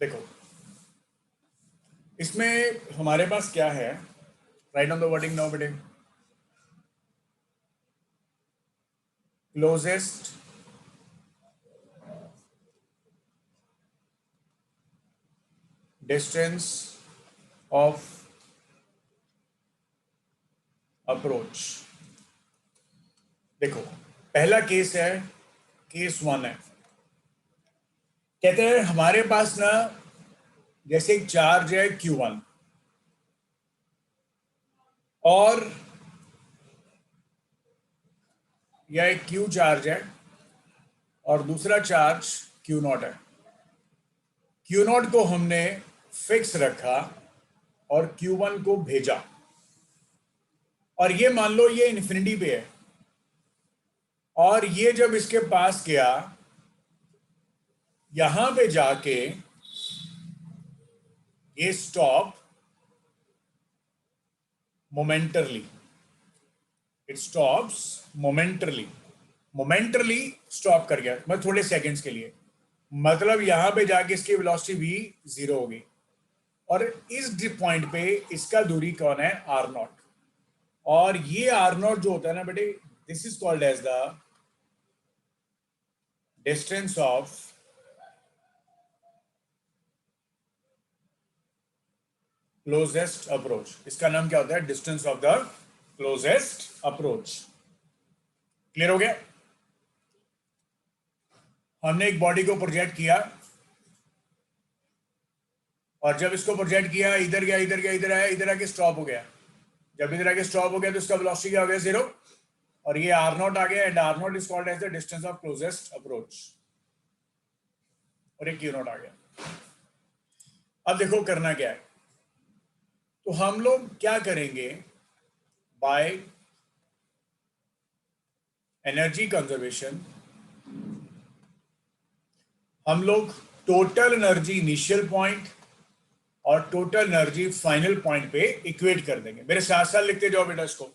देखो इसमें हमारे पास क्या है, right on the wording now बेटे। Closest distance of approach. देखो पहला केस है, केस 1 है। कहते हैं हमारे पास ना जैसे एक चार्ज है Q1 और यह एक Q चार्ज है और दूसरा चार्ज Q0 है। Q0 को हमने फिक्स रखा और Q1 को भेजा, और ये मान लो ये इन्फिनिटी पे है, और ये जब इसके पास गया यहां पे जाके ये stop momentarily, it stops momentarily stop कर गया, मतलब थोड़े सेकंड्स के लिए। मतलब यहां पे जाके इसकी वेलोसिटी भी 0 होगी, और इस पॉइंट पे इसका दूरी कौन है, R0। और ये R0 जो होता है ना बेटे, this is called as the distance of closest approach. इसका नाम क्या होता है, distance of the closest approach. Clear हो गया। हमने एक बॉडी को प्रोजेक्ट किया, और जब इसको प्रोजेक्ट किया इधर गया इधर गया इधर आया, इधर आके स्टॉप हो गया। जब इधर आके स्टॉप हो गया तो इसका वेलोसिटी क्या हो गया, 0, और ये R0 आ गया, and R0 is called as the distance of closest approach, और एक Q0 आ गया। अब देखो करना क्या है, तो हम लोग क्या करेंगे, बाय एनर्जी कंजर्वेशन हम लोग टोटल एनर्जी इनिशियल पॉइंट और टोटल एनर्जी फाइनल पॉइंट पे इक्वेट कर देंगे। मेरे साथ साथ लिखते जाओ बेटा इसको।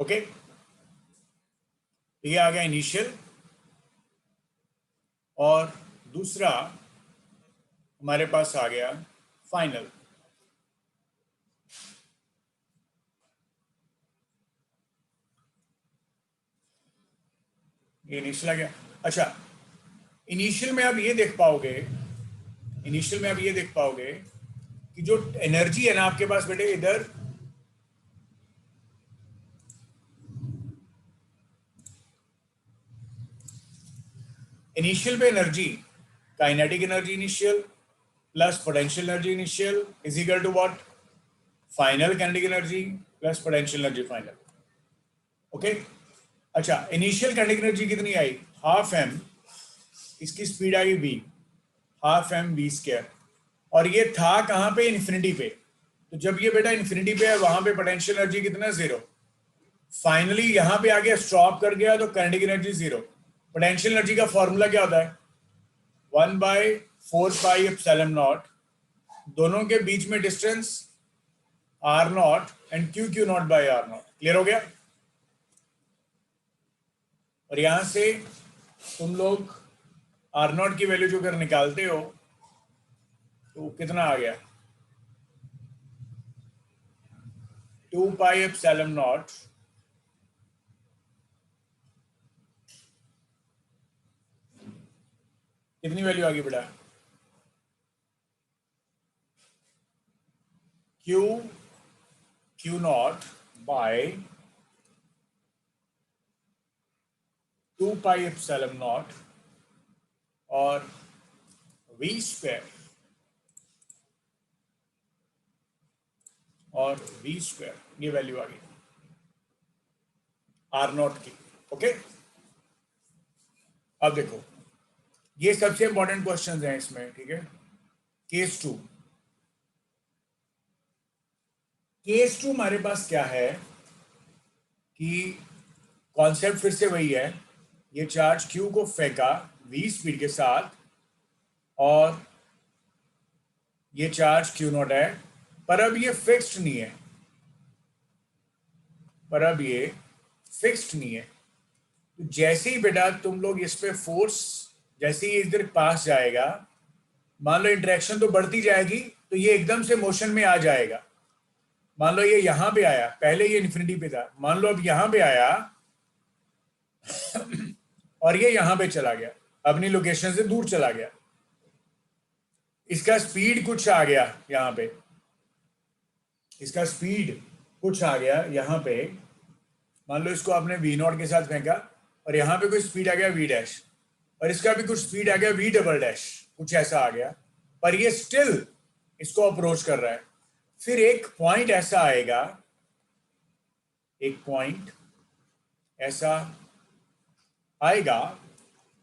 ओके, ये आ गया इनिशियल, और दूसरा हमारे पास आ गया फाइनल। ये इनिशियल आ गया। अच्छा, इनिशियल में आप ये देख पाओगे, इनिशियल में आप ये देख पाओगे कि जो एनर्जी है ना आपके पास बेटे, इधर इनिशियल पे energy, kinetic energy initial plus potential energy initial is equal to what, final kinetic energy plus potential energy final. Okay, अच्छा इनिशियल काइनेटिक एनर्जी कितनी आई, हाफ एम, इसकी स्पीड आई v, half M we square, और ये था कहां पे, इन्फिनिटी पे। तो जब ये बेटा इन्फिनिटी पे है वहां पे पोटेंशियल एनर्जी कितना, 0। फाइनली यहां पे आगे स्टॉप कर गया तो काइनेटिक एनर्जी 0। पोटेंशियल एनर्जी का फॉर्मूला क्या होता है, 1/4πε0, दोनों के बीच में distance R0 and Q0/R0। Clear हो गया। और यहां से तुम लोग R0 की वैल्यू जो कर निकालते हो तो कितना आ गया, 2πε0 कितनी वैल्यू आ गई बेटा, Q0/2πε0 और v स्क्वायर और v स्क्वायर, ये वैल्यू आ गई R0 की। ओके, अब देखो, ये सबसे इंपॉर्टेंट क्वेश्चंस हैं इसमें, ठीक है। केस 2, केस 2 हमारे पास क्या है कि कॉन्सेप्ट फिर से वही है, ये चार्ज Q को फेंका v स्पीड के साथ और ये चार्ज Q0 है, पर अब ये फिक्स्ड नहीं है, पर अब ये फिक्स्ड नहीं है। तो जैसे ही बेटा तुम लोग इस पे फोर्स, जैसे ही इधर पास जाएगा, मान लो इंटरेक्शन तो बढ़ती जाएगी, तो ये एकदम से मोशन में आ जाएगा। मान लो ये यहां पे आया, पहले ये इन्फिनिटी पे था, मान लो अब यहां पे आया और ये यहां पे चला गया, अपनी लोकेशन से दूर चला गया, इसका स्पीड कुछ आ गया यहां पे, इसका स्पीड कुछ आ गया यहां पे, मान लो इसको आपने v0 के साथ फेंका और यहां पे कोई स्पीड आ गया v डैश, और इसका भी कुछ स्पीड आ गया v डबल डैश, कुछ ऐसा आ गया, पर ये स्टिल इसको अप्रोच कर रहा है। फिर एक पॉइंट ऐसा आएगा, एक पॉइंट ऐसा आएगा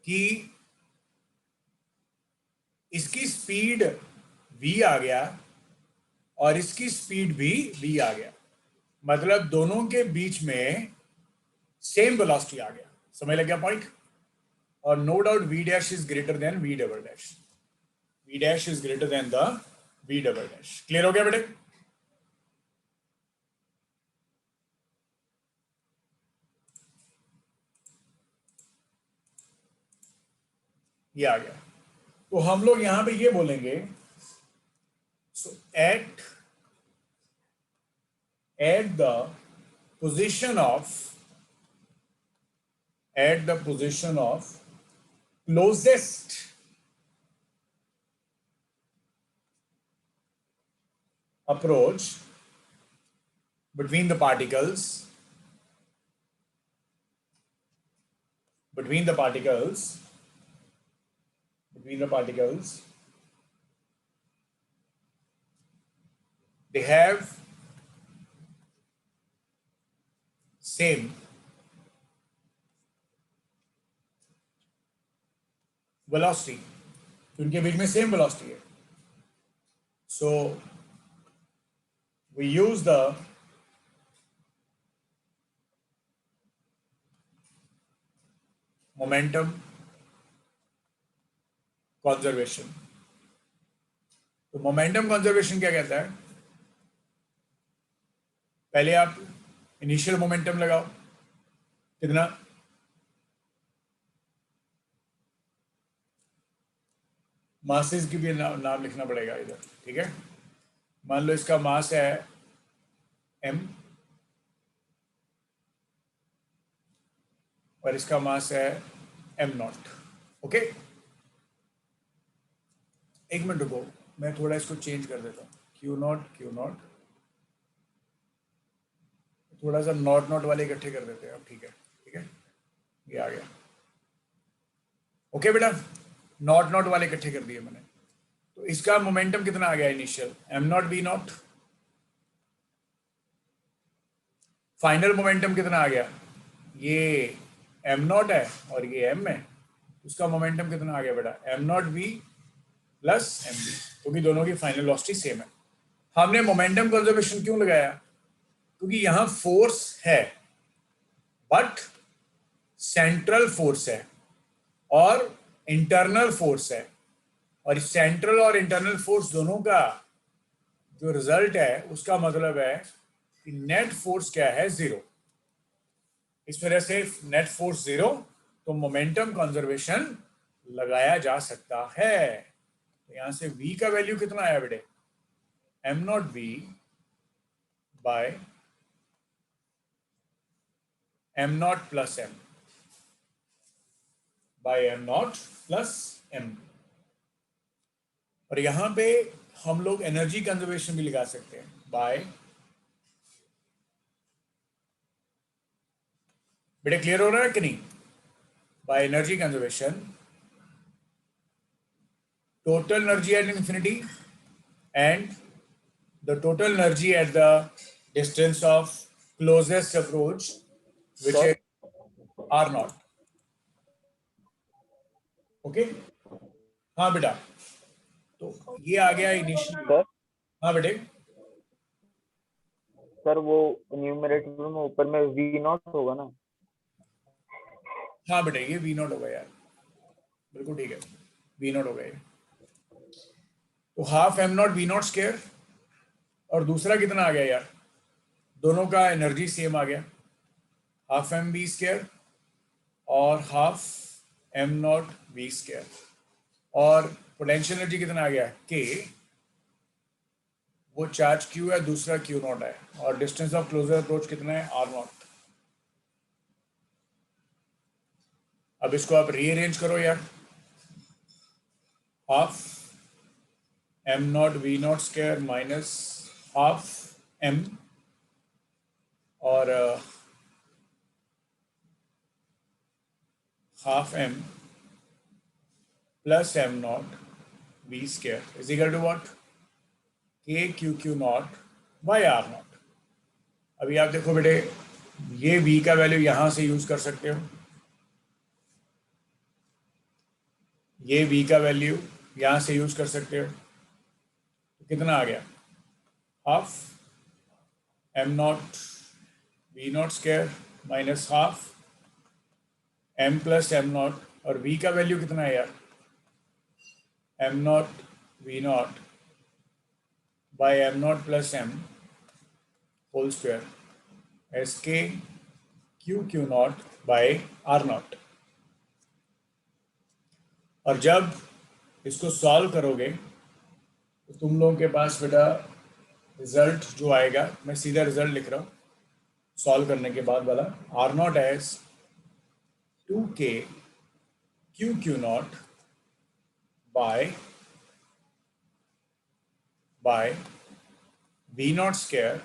कि इसकी स्पीड v आ गया और इसकी स्पीड भी v आ गया, मतलब दोनों के बीच में सेम वेलोसिटी आ गया। समझ लग गया पॉइंट? और no doubt v dash is greater than v double dash, v dash is greater than the v double dash. Clear हो गया बेटे? ये आ गया। तो हम लोग यहां पे ये बोलेंगे, so at the position of closest approach between the particles, they have same velocity, उनके बीच में सेम वेलोसिटी है। So we use the momentum conservation. तो मोमेंटम कंजर्वेशन क्या कहता है? पहले आप इनिशियल मोमेंटम लगाओ, कितना? मासेस की भी नाम लिखना पड़ेगा इधर, ठीक है। मान लो इसका मास है m और इसका मास है m0, ओके। एक मिनट रुको, मैं थोड़ा इसको चेंज कर देता हूँ, Q0 थोड़ा सा नॉट वाले इकट्ठे कर देते हैं अब, ठीक है, ये आ गया, ओके बेटा। नॉट वाले इकट्ठे कर दिए मैंने। तो इसका मोमेंटम कितना आ गया initial? m0 v0। Final momentum कितना आ गया? ये m0 है और ये m है, उसका मोमेंटम कितना आ गया बेटा? m0 v प्लस mv, क्योंकि दोनों की फाइनल वेलोसिटी सेम है। हमने मोमेंटम कंजर्वेशन क्यों लगाया? क्योंकि यहां फोर्स है बट सेंट्रल फोर्स है और इंटरनल फोर्स है, और सेंट्रल और इंटरनल फोर्स दोनों का जो रिजल्ट है उसका मतलब है कि नेट फोर्स क्या है? 0। इस वजह से नेट फोर्स 0, तो मोमेंटम कंजर्वेशन लगाया जा सकता है। तो यहां से v का वैल्यू कितना आया बेटे? m0 v by m0 plus m by m0 plus m। और यहां पे हम लोग एनर्जी कंजर्वेशन भी लगा सकते हैं बाय, बेटे क्लियर हो रहा है कि नहीं? By energy conservation, total energy at infinity and the total energy at the distance of closest approach, which is r0. Okay, हाँ बेटा, तो ये आ गया इनिशियली। सर हाँ बेटे, सर वो न्यूमरेटर में ऊपर में V0 होगा ना? हाँ बेटे, ये वी नॉट हो गया यार, बिल्कुल ठीक है, वी नॉट हो गया। तो half m not v not square, और दूसरा कितना आ गया यार, दोनों का एनर्जी सेम आ गया, हाफ एम वी स्केयर और half m not v square, और पोटेंशियल एनर्जी कितना आ गया के, वो चार्ज क्यू है, दूसरा क्यू नॉट है, और डिस्टेंस ऑफ क्लोजर अप्रोच कितना है, आर नॉट। अब इसको आप रीअरेंज करो यार, half m not v not square minus half m, और half m plus m not v square is equal to what, k q q not by are nought. अभी आप देखो बेटे, ये v का वैल्यू यहां से यूज कर सकते हो, ये v का वैल्यू यहां से यूज कर सकते हो, तो कितना आ गया, half m not v not square minus half m plus m nought, और v का वैल्यू कितना है यार, m not v nought by m nought plus m whole square is k q q not by are nought. और जब इसको solve करोगे तो तुम लोगों के पास बेटा रिजल्ट जो आएगा, मैं सीधा रिजल्ट लिख रहा हूँ सॉल्व करने के बाद वाला, r not as 2k q q not by v not square,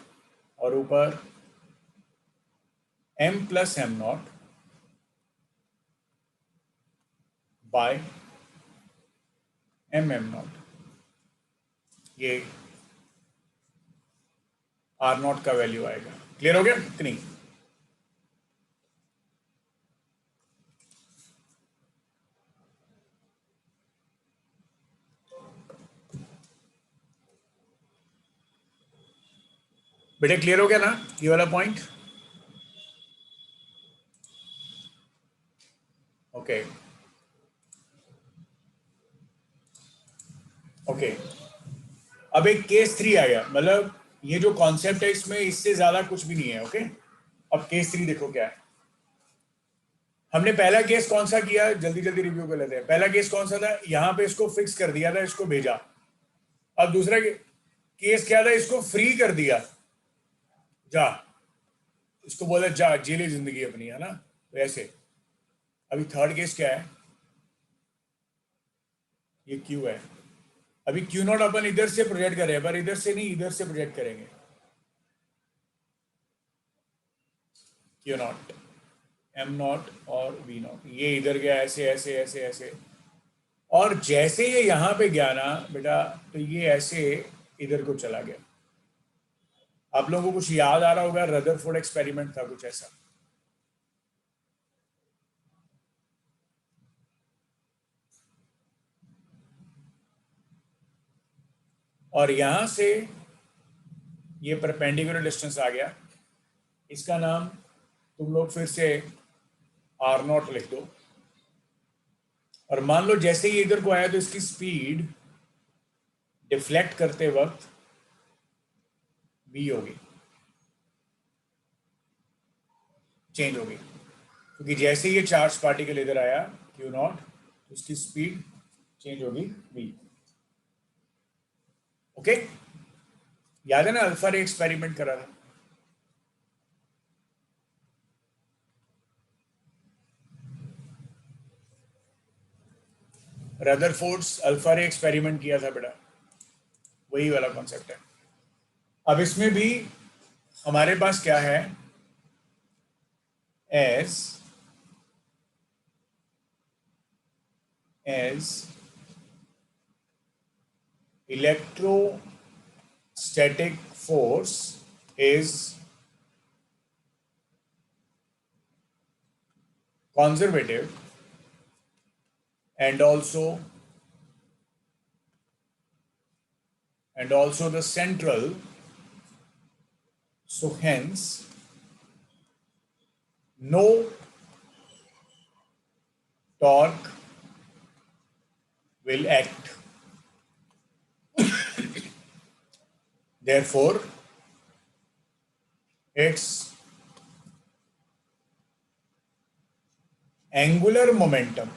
और ऊपर m plus m not by m not, ये आर नॉट का वैल्यू आएगा। क्लियर हो गया कि नहीं? बेटे क्लियर हो गया ना ये वाला पॉइंट? ओके ओके, अब एक केस 3 आ गया, मतलब ये जो कॉन्सेप्ट है इसमें इससे ज्यादा कुछ भी नहीं है। ओके, अब केस 3 देखो क्या है। हमने पहला केस कौन सा किया, जल्दी जल्दी रिव्यू कर लेते हैं। पहला केस कौन सा था, यहां पे इसको फिक्स कर दिया था, इसको भेजा। अब दूसरा केस क्या था, इसको फ्री कर दिया, जा, इसको बोला जा जी ले जिंदगी अपनी, है ना, तो ऐसे। अभी थर्ड केस क्या है, ये क्यू है। अभी क्यू नॉट अपन इधर से प्रोजेक्ट कर रहे हैं, पर इधर से नहीं, इधर से प्रोजेक्ट करेंगे, क्यू नॉट एम नॉट और वी नॉट, ये इधर गया ऐसे ऐसे ऐसे ऐसे, और जैसे ये यहां पे गया ना बेटा, तो ये ऐसे इधर को चला गया। आप लोगों को कुछ याद आ रहा होगा, रदरफोर्ड एक्सपेरिमेंट था कुछ ऐसा। और यहां से ये परपेंडिकुलर डिस्टेंस आ गया, इसका नाम तुम लोग फिर से आर नॉट लिख दो, और मान लो जैसे ही इधर को आया तो इसकी स्पीड डिफ्लेक्ट करते वक्त v होगी, चेंज होगी, क्योंकि जैसे ये चार्ज पार्टिकल इधर आया क्यू नॉट, तो उसकी स्पीड चेंज होगी v। ओके, याद है ना अल्फा रे एक्सपेरिमेंट करा था। रदरफोर्ड्स अल्फा रे एक्सपेरिमेंट किया था बेटा, वही वाला कॉन्सेप्ट है। अब इसमें भी हमारे पास क्या है, as electrostatic force is conservative and also the central, so hence no torque will act. Therefore, its angular momentum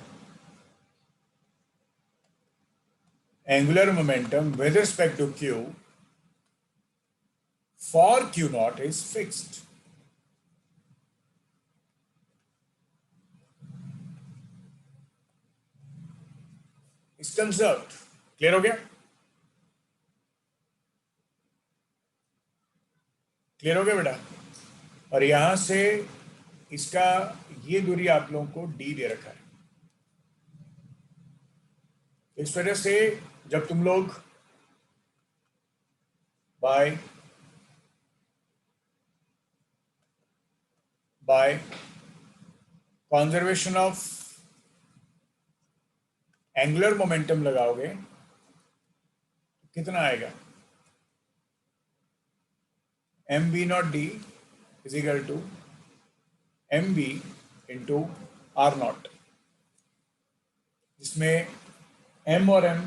with respect to q for q naught is fixed. Is conserved. Clear हो गया? Clear हो गया बेटा? और यहां से इसका ये दूरी आप लोगों को d दे रखा है. इस वजह से जब तुम लोग by conservation of angular momentum लगाओगे कितना आएगा? M V not D is equal to M V into R not, जिसमें m और m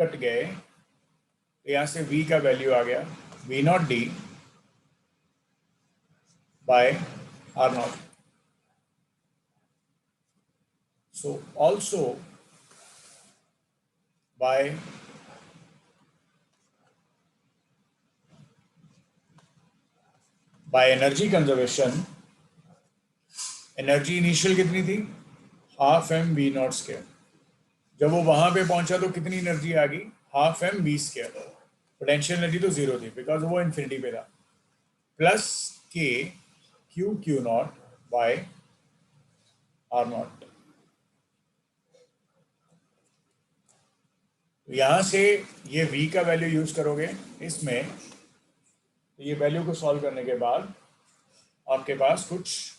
कट गए तो यहां से v का वैल्यू आ गया v not D by are not. So also by energy conservation, energy initial कितनी थी? Half M V not square. जब वो वहां पे पहुंचा तो कितनी एनर्जी आ गई? Half M we square. Potential energy तो जीरो थी बिकॉज वो इन्फिनिटी पे था. Plus K Q not by are not. यहां से ये v का वैल्यू यूज करोगे इसमें, तो ये वैल्यू को सॉल्व करने के बाद आपके पास कुछ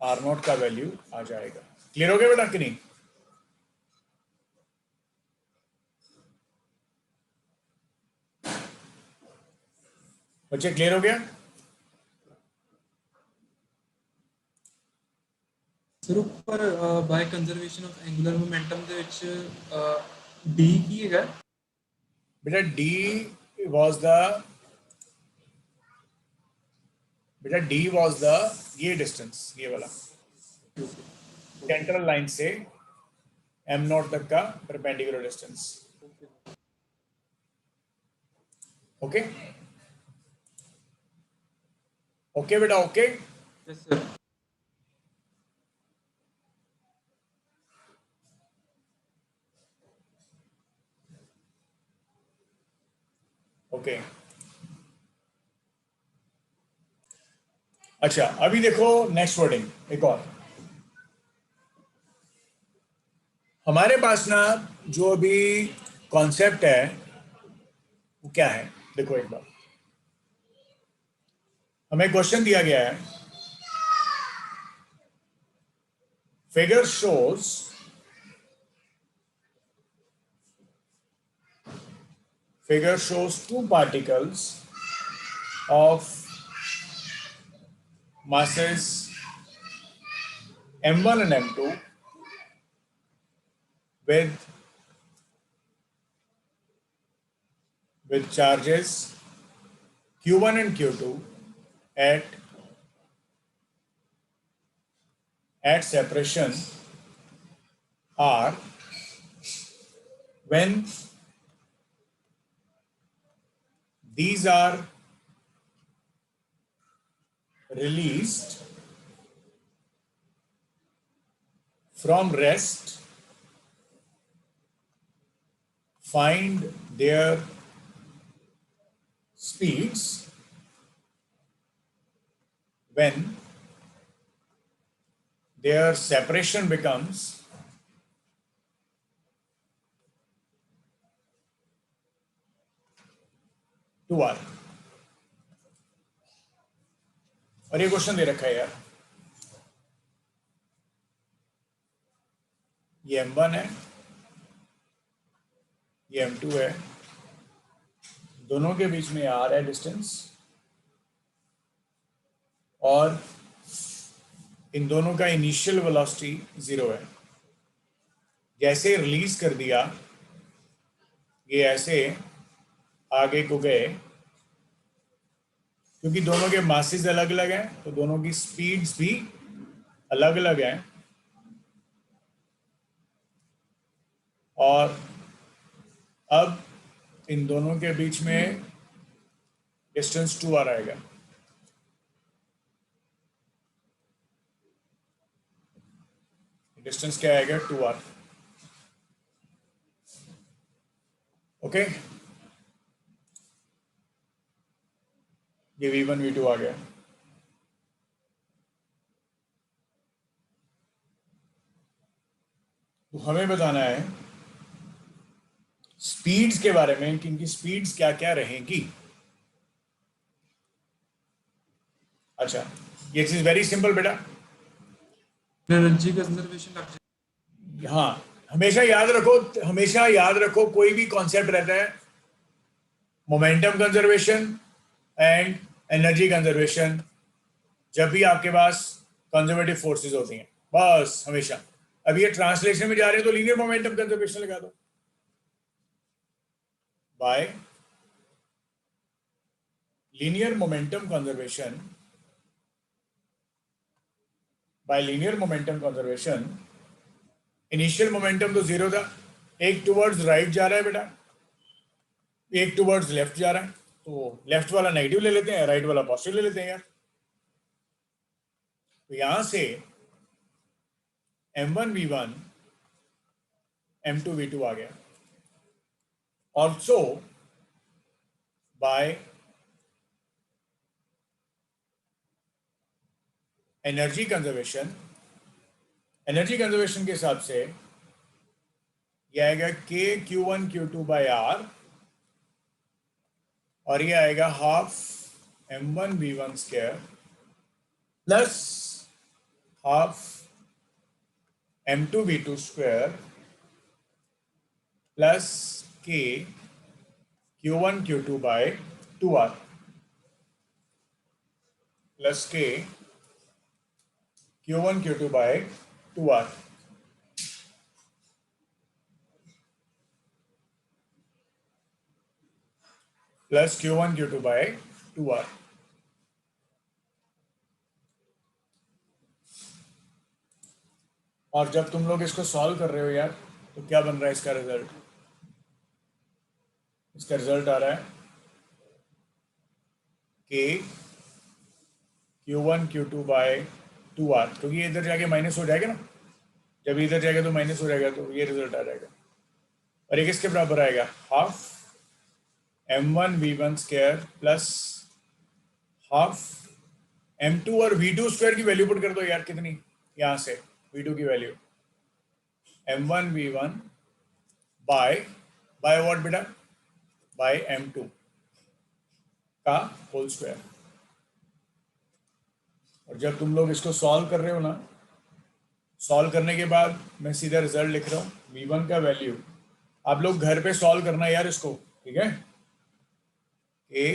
आर नॉट का वैल्यू आ जाएगा. क्लियर हो गया बेटा कि नहीं? बच्चे क्लियर हो गया? सर ऊपर by conservation of angular momentum ਦੇ ਵਿੱਚ d ਕੀ ਹੈਗਾ? बेटा d वाज द ये डिस्टेंस, ये वाला सेंट्रल लाइन से m नॉट तक का परपेंडिकुलर डिस्टेंस. ओके ओके बेटा ओके. Yes sir. ओके अच्छा, अभी देखो नेक्स्ट वर्डिंग. एक और हमारे पास ना जो अभी कॉन्सेप्ट है वो क्या है? देखो एक बार, हमें क्वेश्चन दिया गया है, figure shows two particles of masses m1 and m2 with charges q1 and q2 at separation r when these are released from rest, find their speeds when their separation becomes 2r. और ये question दे रखा है यार, ये M1 है, ये M2 है, दोनों के बीच में R है डिस्टेंस, और इन दोनों का इनिशियल वेलोसिटी 0 है। जैसे रिलीज कर दिया, ये ऐसे आगे को गए, क्योंकि दोनों के मासेस अलग अलग हैं तो दोनों की स्पीड्स भी अलग अलग हैं, और अब इन दोनों के बीच में डिस्टेंस 2r आएगा। डिस्टेंस क्या आएगा? 2r। ओके, ये v1 v2 आ गया। तो हमें बताना है स्पीड्स के बारे में कि इनकी स्पीड्स क्या क्या रहेंगी। अच्छा, ये चीज वेरी सिंपल बेटा। एनर्जी कंजर्वेशन लग जाए। हाँ, हमेशा याद रखो कोई भी कॉन्सेप्ट रहता है, momentum conservation and energy conservation, जब भी आपके पास कंजर्वेटिव फोर्सेस होती हैं, बस हमेशा। अब ये ट्रांसलेशन में जा रहे हैं तो लीनियर मोमेंटम कंजर्वेशन लगा दो, bye linear momentum conservation, bye linear momentum conservation initial momentum तो 0 था, एक टुवर्ड्स राइट जा रहा है बेटा, एक टुवर्ड्स लेफ्ट जा रहा है, तो लेफ्ट वाला नेगेटिव ले लेते हैं, राइट वाला पॉजिटिव ले लेते हैं यार। तो यहां से m1 v1 m2 v2 आ गया। Also by energy conservation, energy conservation के हिसाब से ये आएगा k q1 q2 bye r, और ये आएगा half m1 v1 square plus half m2 v2 square plus k q1 q2 by 2r plus k q1 q2 by 2r। Plus q1 q2 by 2r। और जब तुम लोग इसको solve कर रहे हो यार, तो क्या बन रहा है इसका रिजल्ट? इसका रिजल्ट आ रहा है k q1 q2 by 2r, क्योंकि ये इधर जाके माइनस हो जाएगा ना, जब इधर जाएगा तो माइनस हो जाएगा, तो ये रिजल्ट आ जाएगा। और ये किसके बराबर आएगा? Half m1 v1 square plus half m2 और v2 स्क्वायर की वैल्यू पुट कर दो यार, कितनी यहां से v2 की value m1 v1 by what बेटा? बाय m2 का होल स्क्वायर। और जब तुम लोग इसको सॉल्व कर रहे हो ना, सॉल्व करने के बाद मैं सीधा रिजल्ट लिख रहा हूँ, v1 का वैल्यू आप लोग घर पे सॉल्व करना यार इसको, ठीक है? a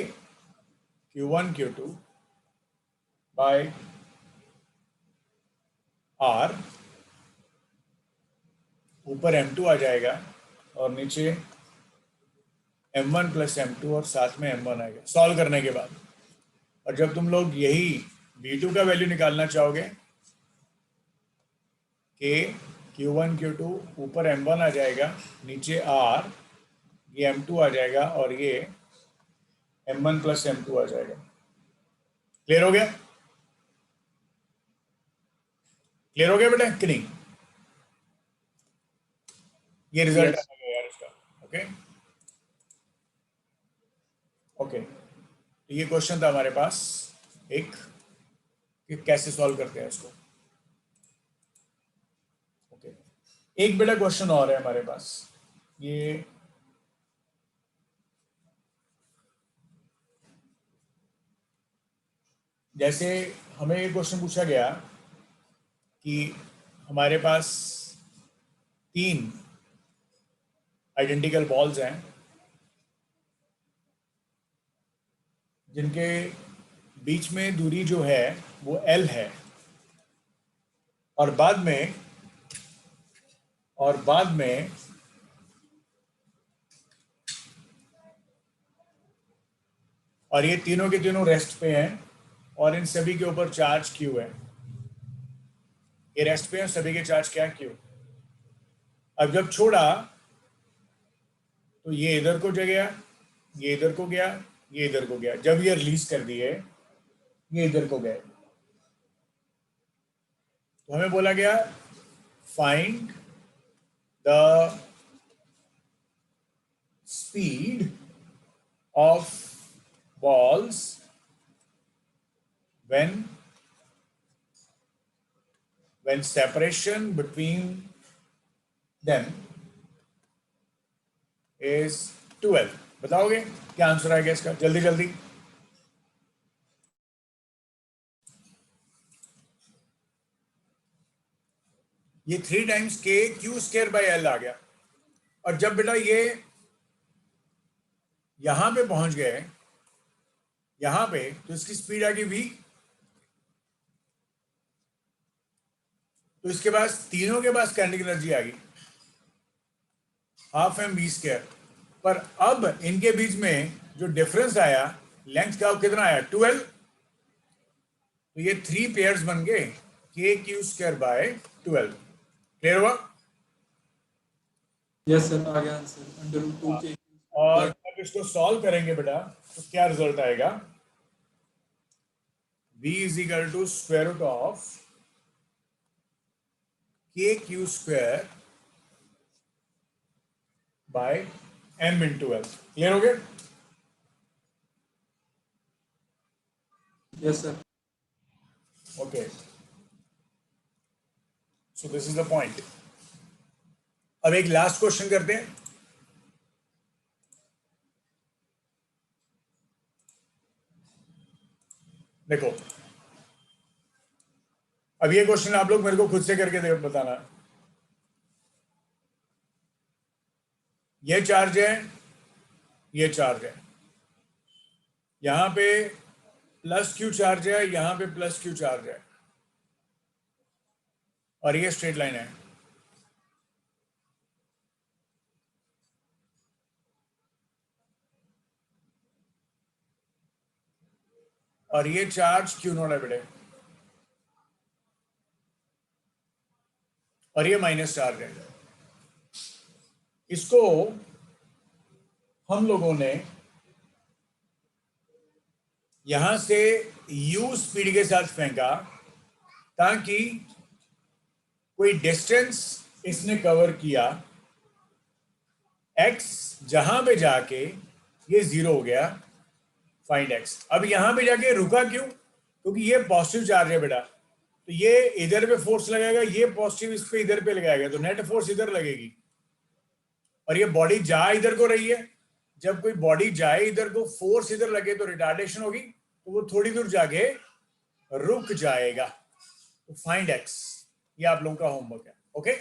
q1 q2 bye r, ऊपर m2 आ जाएगा और नीचे m1 प्लस m2 और साथ में m1 आएगा सॉल्व करने के बाद। और जब तुम लोग यही v2 का वैल्यू निकालना चाहोगे, k q1 q2 ऊपर m1 आ जाएगा, नीचे r, ये m2 आ जाएगा और ये m1 प्लस m2 आ जाएगा। क्लियर हो गया? क्लियर हो गया बेटा कि नहीं? ये रिजल्ट Yes. आ गया यार इसका। ओके ओके, तो ये क्वेश्चन था हमारे पास एक, कि कैसे सॉल्व करते हैं इसको। ओके, एक बेटा क्वेश्चन और है हमारे पास, ये जैसे हमें ये क्वेश्चन पूछा गया कि हमारे पास 3 आइडेंटिकल बॉल्स हैं जिनके बीच में दूरी जो है वो L है, और बाद में और ये तीनों के तीनों रेस्ट पे हैं और इन सभी के ऊपर चार्ज Q है। ये रेस्ट पे हैं, सभी के चार्ज क्या Q। अब जब छोड़ा तो ये इधर को गया, ये इधर को गया, ये इधर को गया। जब ये रिलीज कर दिए ये इधर को गए, तो हमें बोला गया find the speed of balls when separation between them is 12। बताओगे क्या आंसर आएगा इसका? जल्दी जल्दी। ये 3 टाइम्स के क्यू स्क्वायर बाय एल आ गया। और जब बेटा ये यहां पे पहुंच गए, यहां पे, तो इसकी स्पीड आ गई v। तो इसके पास तीनों के पास काइनेटिक एनर्जी आ गई हाफ एम v स्क्वायर। पर अब इनके बीच में जो डिफरेंस आया लेंथ का कितना आया? 12। तो ये 3 पेयर्स बन गए के क्यू स्क्वायर बाय 12। क्लियर हुआ? यस सर, आ गया आंसर √2k। और अब इसको सॉल्व करेंगे बेटा तो क्या रिजल्ट आएगा? v is equal to square root of k q square by m into l. Clear हो गया? Yes sir. Okay, so this is the point. अब एक लास्ट क्वेश्चन करते हैं। देखो, अब ये क्वेश्चन आप लोग मेरे को खुद से करके बताना। ये चार्ज है, ये चार्ज है, यहां पे प्लस क्यू चार्ज है, यहां पे प्लस क्यू चार्ज है, और ये स्ट्रेट लाइन है। और ये चार्ज क्यू नॉट है बेटे, और ये माइनस चार्ज है। इसको हम लोगों ने यहां से u स्पीड के साथ फेंका ताकि कोई डिस्टेंस इसने कवर किया x, जहां पे जाके ये 0 हो गया। Find x। अब यहां पे जाके रुका क्यों? क्योंकि ये पॉजिटिव चार्ज है बेटा, तो ये इधर पे फोर्स लगाएगा, ये पॉजिटिव इस पे इधर पे लगाएगा, तो नेट फोर्स इधर लगेगी। और ये बॉडी जा इधर को रही है, जब कोई बॉडी जाए इधर को, फोर्स इधर लगे तो रिटार्डेशन होगी, तो वो थोड़ी दूर जाके रुक जाएगा। तो फाइंड x, ये आप लोगों का होमवर्क है। ओके।